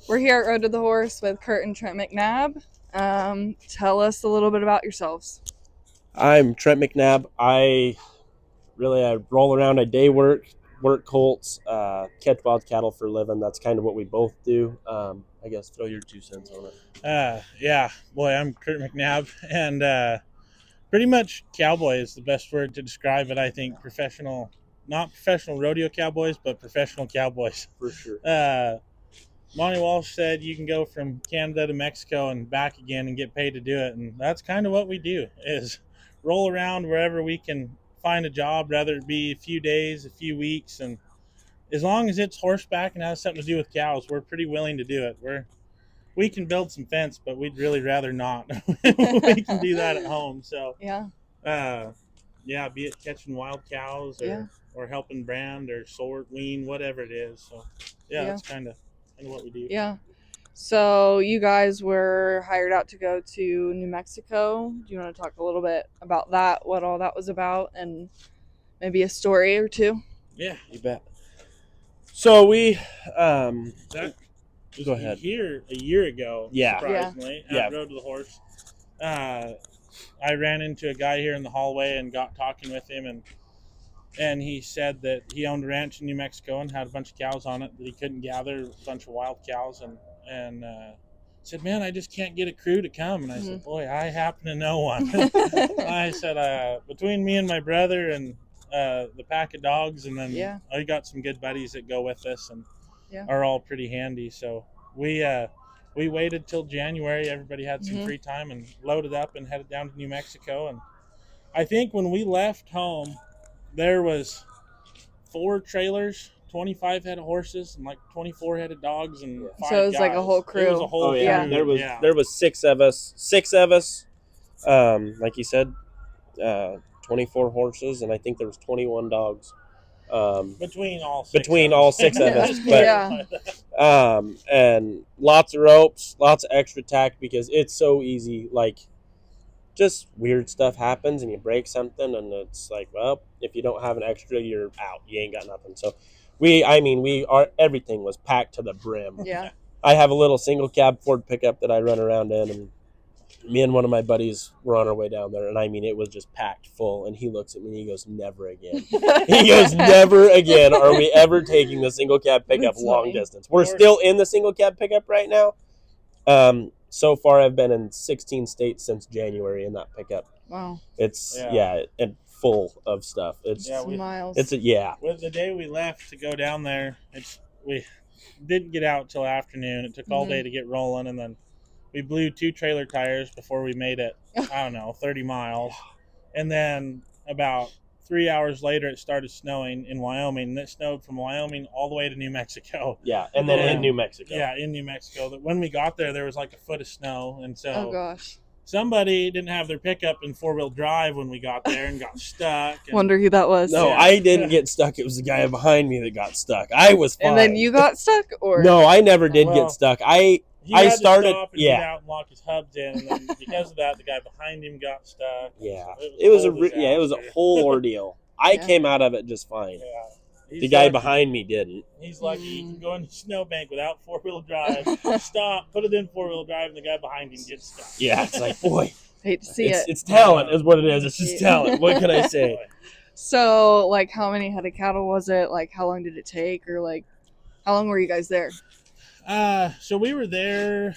We're here at Road to the Horse with Kurt and Trent McNabb. Tell us a little bit about yourselves. I'm Trent McNabb. I roll around. I day work colts, catch wild cattle for a living. That's kind of what we both do. I guess throw your 2 cents on it. I'm Kurt McNabb, and pretty much cowboy is the best word to describe it. I think not professional rodeo cowboys, but professional cowboys. For sure. Monty Walsh said you can go from Canada to Mexico and back again and get paid to do it, and that's kind of what we do, is roll around wherever we can find a job, rather it be a few days, a few weeks, and as long as it's horseback and has something to do with cows, we're pretty willing to do it. We can build some fence, but we'd really rather not. We can do that at home. So be it catching wild cows or helping brand or sort, wean, whatever it is. So that's kind of what we do. Yeah. So you guys were hired out to go to New Mexico. Do you want to talk a little bit about that, what all that was about, and maybe a story or two? Yeah, you bet. So we go ahead. Here a year ago, surprisingly, at Road to the Horse. I ran into a guy here in the hallway and got talking with him, and he said that he owned a ranch in New Mexico and had a bunch of cows on it that he couldn't gather, a bunch of wild cows, and said, "Man, I just can't get a crew to come." And I said, "Boy, I happen to know one." I said, between me and my brother and the pack of dogs, and then I got some good buddies that go with us and are all pretty handy. So we waited till January. Everybody had some free time and loaded up and headed down to New Mexico. And I think when we left home, there was 4 trailers, 25 head of horses, and like 24 head of dogs, and 5 So it was guys. like a whole crew. It was a whole crew. There was 6 of us. 6 of us. Like you said, 24 horses, and I think there was 21 dogs. Between all 6 of us. But, and lots of ropes, lots of extra tack, because it's so easy. Like, just weird stuff happens and you break something, and it's like, well, if you don't have an extra, you're out. You ain't got nothing. So everything was packed to the brim. Yeah. I have a little single cab Ford pickup that I run around in, and me and one of my buddies were on our way down there, and it was just packed full. And he looks at me and he goes, "Never again." He goes, "Never again are we ever taking the single cab pickup long distance." We're still in the single cab pickup right now. So far I've been in 16 states since January in that pickup. Wow. It's and full of stuff. It's miles. With the day we left to go down there, we didn't get out till afternoon. It took all day to get rolling, and then we blew 2 trailer tires before we made it, 30 miles. And then about 3 hours later, it started snowing in Wyoming, and it snowed from Wyoming all the way to New Mexico. Yeah, and then in New Mexico. Yeah, in New Mexico. When we got there was like a foot of snow, and so oh gosh, somebody didn't have their pickup in 4-wheel drive when we got there and got stuck. Wonder who that was. No, I didn't get stuck. It was the guy behind me that got stuck. I was fine. And then you got stuck, or no? I never did get stuck. I started to stop and get out and lock his hubs in, and then because of that, the guy behind him got stuck. Yeah, it was a whole ordeal. I came out of it just fine. Yeah. The guy behind me didn't. He's lucky he can go in the snowbank without 4-wheel drive. Stop, put it in 4-wheel drive, and the guy behind him gets stuck. Yeah, it's like, boy, hate to see it. It's talent, is what it is. It's just talent. What can I say? So, like, how many head of cattle was it? Like, how long did it take, or like, how long were you guys there? So we were there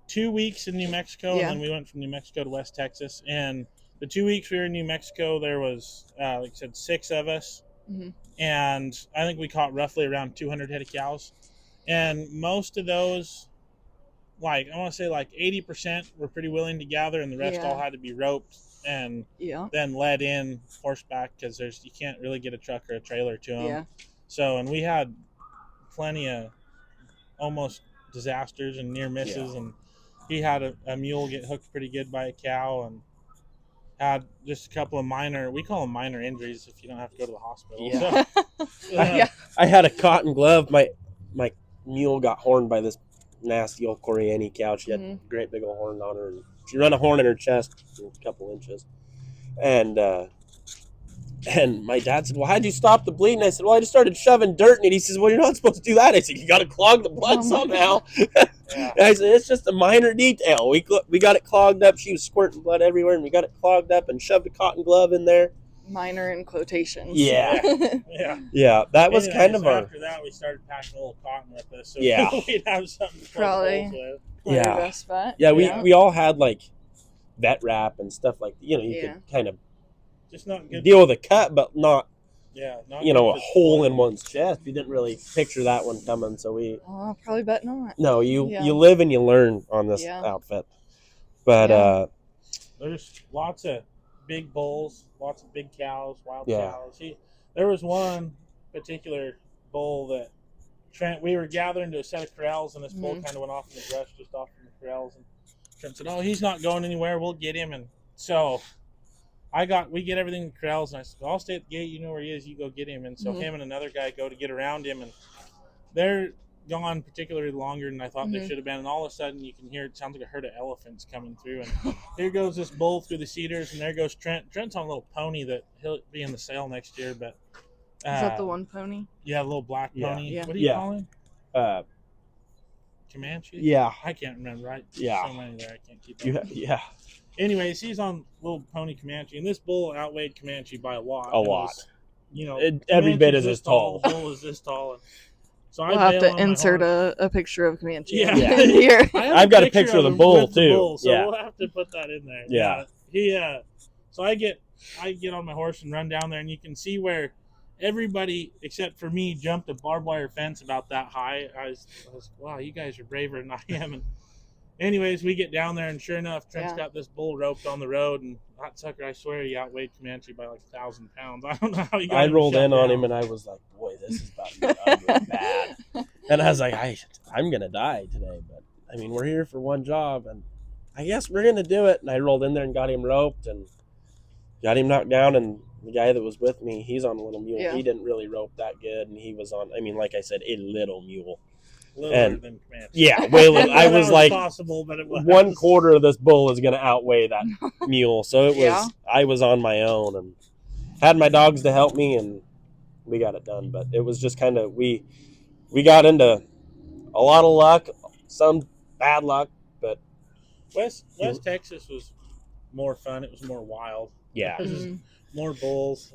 2 weeks in New Mexico, and then we went from New Mexico to West Texas. And the 2 weeks we were in New Mexico, there was, like I said, 6 of us. And I think we caught roughly around 200 head of cows. And most of those, like, I want to say like 80% were pretty willing to gather, and the rest all had to be roped and then led in horseback, because you can't really get a truck or a trailer to them. Yeah. So, and we had plenty of almost disasters and near misses, and he had a mule get hooked pretty good by a cow, and had just a couple of we call them minor injuries if you don't have to go to the hospital. Yeah. So, I had a cotton glove. My mule got horned by this nasty old Coriani cow. She had a great big old horn on her, and she run a horn in her chest, a couple inches. And And my dad said, well, how'd you stop the bleeding? I said, well, I just started shoving dirt in it. He says, well, you're not supposed to do that. I said, you got to clog the blood somehow. And I said, it's just a minor detail. We got it clogged up. She was squirting blood everywhere, and we got it clogged up and shoved a cotton glove in there. Minor in quotations. Yeah. Yeah. That was kind of after that, we started packing a little cotton with us. So Yeah. we'd have something to Probably. with. Your best bet. Yeah, we all had like vet wrap and stuff like that. You know, you could kind of just not good deal with a cut, but not not a hole in one's chest. We didn't really picture that one coming, so we probably bet not. No, you live and you learn on this outfit. But there's lots of big bulls, lots of big cows, wild cows. There was one particular bull that Trent, we were gathering to a set of corrals, and this bull kind of went off in the brush just off from the corrals, and Trent said, oh, he's not going anywhere, we'll get him. And so we get everything in the corrals, and I said, I'll stay at the gate, you know where he is, you go get him. And so him and another guy go to get around him, and they're gone particularly longer than I thought they should have been. And all of a sudden you can hear, it sounds like a herd of elephants coming through, and here goes this bull through the cedars, and there goes Trent. Trent's on a little pony that he'll be in the sale next year, but is that the one pony? Yeah, a little black pony. Yeah. What do you call him? Comanche? Yeah. I can't remember. So many there, I can't keep up. Yeah. Anyways, he's on little pony Comanche, and this bull outweighed Comanche by a lot. Every bit is as tall. The bull is this tall. And so we'll have to insert a picture of Comanche. Yeah. Here. I've got a picture of the bull too. So we'll have to put that in there. Yeah. So I get on my horse and run down there, and you can see where everybody except for me jumped a barbed wire fence about that high. I was wow, you guys are braver than I am. And anyways, we get down there, and sure enough, Trent's got this bull roped on the road, and that sucker, I swear, he outweighed Comanche by like 1,000 pounds. I don't know how he got him. I rolled in on him, and I was like, boy, this is about to get ugly bad. And I was like, I'm going to die today, but I mean, we're here for one job, and I guess we're going to do it. And I rolled in there and got him roped and got him knocked down, and the guy that was with me, he's on a little mule. He didn't really rope that good, and he was on, I mean, like I said, a little mule. Littler than Comanche. Yeah, way little. I was like, possible, but it was 1/4 of this bull is going to outweigh that mule. So it was, I was on my own and had my dogs to help me, and we got it done. But it was just kind of, we got into a lot of luck, some bad luck, but West Texas was more fun. It was more wild. Yeah. More bulls,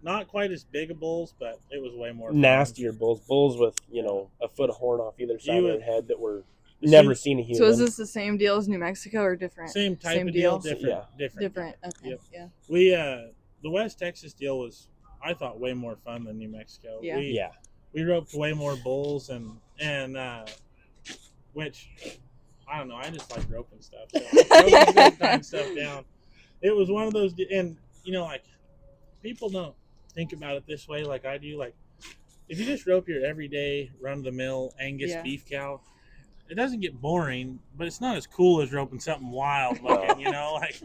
not quite as big of bulls, but it was way more nastier fun. Bulls with, a foot of horn off either side of their head that were never seen a human. So is this the same deal as New Mexico or different? Same type of deal, different. Different. Okay. Yep. Yeah. We the West Texas deal was, I thought, way more fun than New Mexico. Yeah. We roped way more bulls and which I don't know. I just like roping stuff. So tying stuff down. It was one of those, and like, people don't think about it this way like I do. Like, if you just rope your everyday run-of-the-mill Angus beef cow, it doesn't get boring, but it's not as cool as roping something wild looking, like.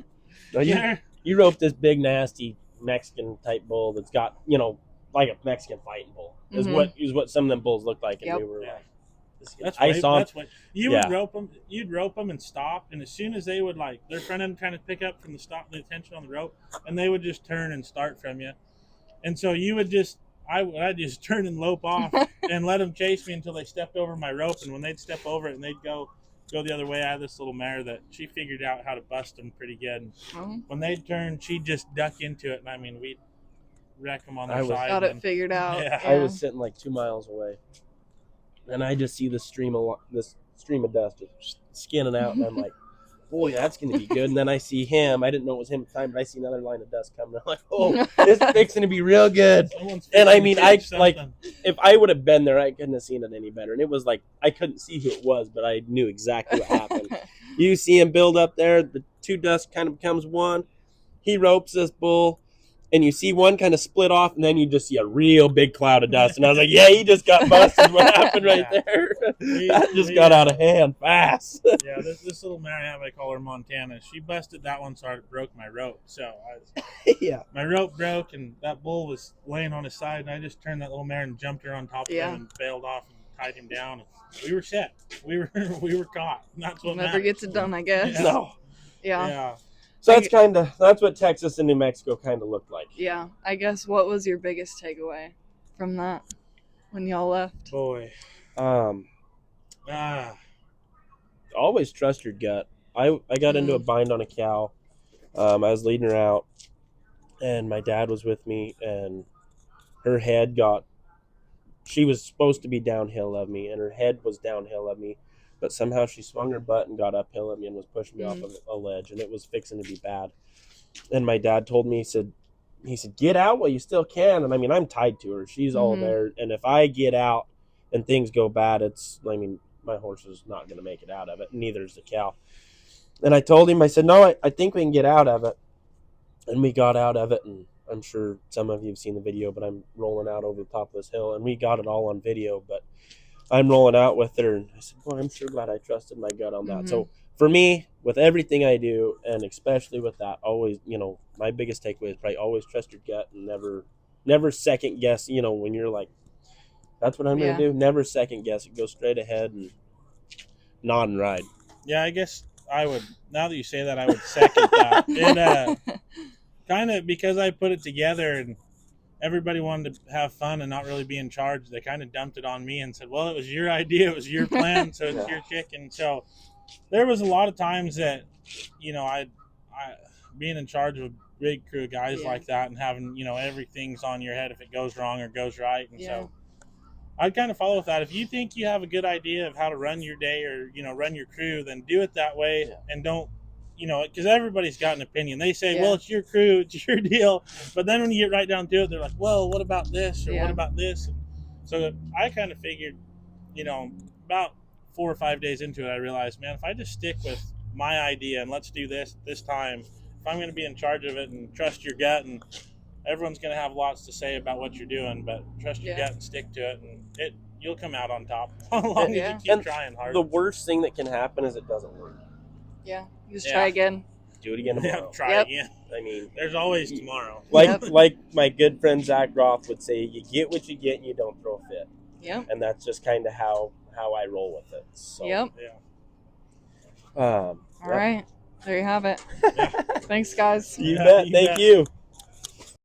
No, you rope this big, nasty Mexican type bull that's got, like a Mexican fighting bull is what some of them bulls look like, and we were like, would rope them. You'd rope them and stop, and as soon as they would, like, their front end kind of pick up from the tension on the rope, and they would just turn and start from you, and so you would just, I'd just turn and lope off and let them chase me until they stepped over my rope, and when they'd step over it and they'd go the other way, I had this little mare that she figured out how to bust them pretty good. And when they'd turn, she'd just duck into it, and I mean, we'd wreck them on their side. Got it figured out. Yeah. I was sitting like 2 miles away, and I just see this stream of dust just skinning out, and I'm like, boy, that's going to be good. And then I see him. I didn't know it was him at the time, but I see another line of dust coming. I'm like, oh, this is fixing to be real good. And I mean, if I would have been there, I couldn't have seen it any better. And it was like, I couldn't see who it was, but I knew exactly what happened. You see him build up there. The two dust kind of becomes one. He ropes this bull, and you see one kind of split off, and then you just see a real big cloud of dust. And I was like, yeah, he just got busted. What happened right there? That just got out of hand fast. Yeah, this little mare I have, I call her Montana. She busted that one, so I broke my rope. So my rope broke, and that bull was laying on his side, and I just turned that little mare and jumped her on top of him and bailed off and tied him down. And we were set. We were caught. And that's what never gets it done, I guess. No. Yeah. So that's what Texas and New Mexico kind of looked like. Yeah, I guess what was your biggest takeaway from that when y'all left? Boy, always trust your gut. I got into a bind on a cow. I was leading her out, and my dad was with me, and her head she was supposed to be downhill of me, and her head was downhill of me, but somehow she swung her butt and got uphill at me and was pushing me off of a ledge, and it was fixing to be bad. And my dad told me, he said, get out while you still can. And I mean, I'm tied to her. She's all there. And if I get out and things go bad, my horse is not going to make it out of it. Neither is the cow. And I told him, I said, no, I think we can get out of it. And we got out of it, and I'm sure some of you have seen the video, but I'm rolling out over the top of this hill, and we got it all on video, but I'm rolling out with her, and I said, boy, I'm sure glad I trusted my gut on that. So for me, with everything I do, and especially with that, always, my biggest takeaway is probably always trust your gut and never second guess, when you're like, that's what I'm going to do. Never second guess it. Go straight ahead and nod and ride. Yeah, I guess I would, now that you say that, I would second that. And kind of because I put it together and everybody wanted to have fun and not really be in charge, they kind of dumped it on me and said, well, it was your idea, it was your plan, so it's your kick. And so there was a lot of times that, I being in charge of a big crew of guys like that and having, everything's on your head if it goes wrong or goes right. And so I'd kind of follow with that. If you think you have a good idea of how to run your day or, run your crew, then do it that way and don't, because everybody's got an opinion. They say, well, it's your crew, it's your deal. But then when you get right down to it, they're like, well, what about this or what about this? So I kind of figured, about 4 or 5 days into it, I realized, man, if I just stick with my idea and let's do this time, if I'm going to be in charge of it and trust your gut, and everyone's going to have lots to say about what you're doing, but trust your gut and stick to it, and you'll come out on top as long as you keep trying hard. The worst thing that can happen is it doesn't work. Yeah, just try again. Do it again tomorrow. Try again. I mean, there's always tomorrow. Like my good friend Zach Roth would say, you get what you get and you don't throw a fit. Yep. And that's just kind of how I roll with it. So, yep. Yeah. All right. There you have it. Thanks, guys. You bet. Thank you.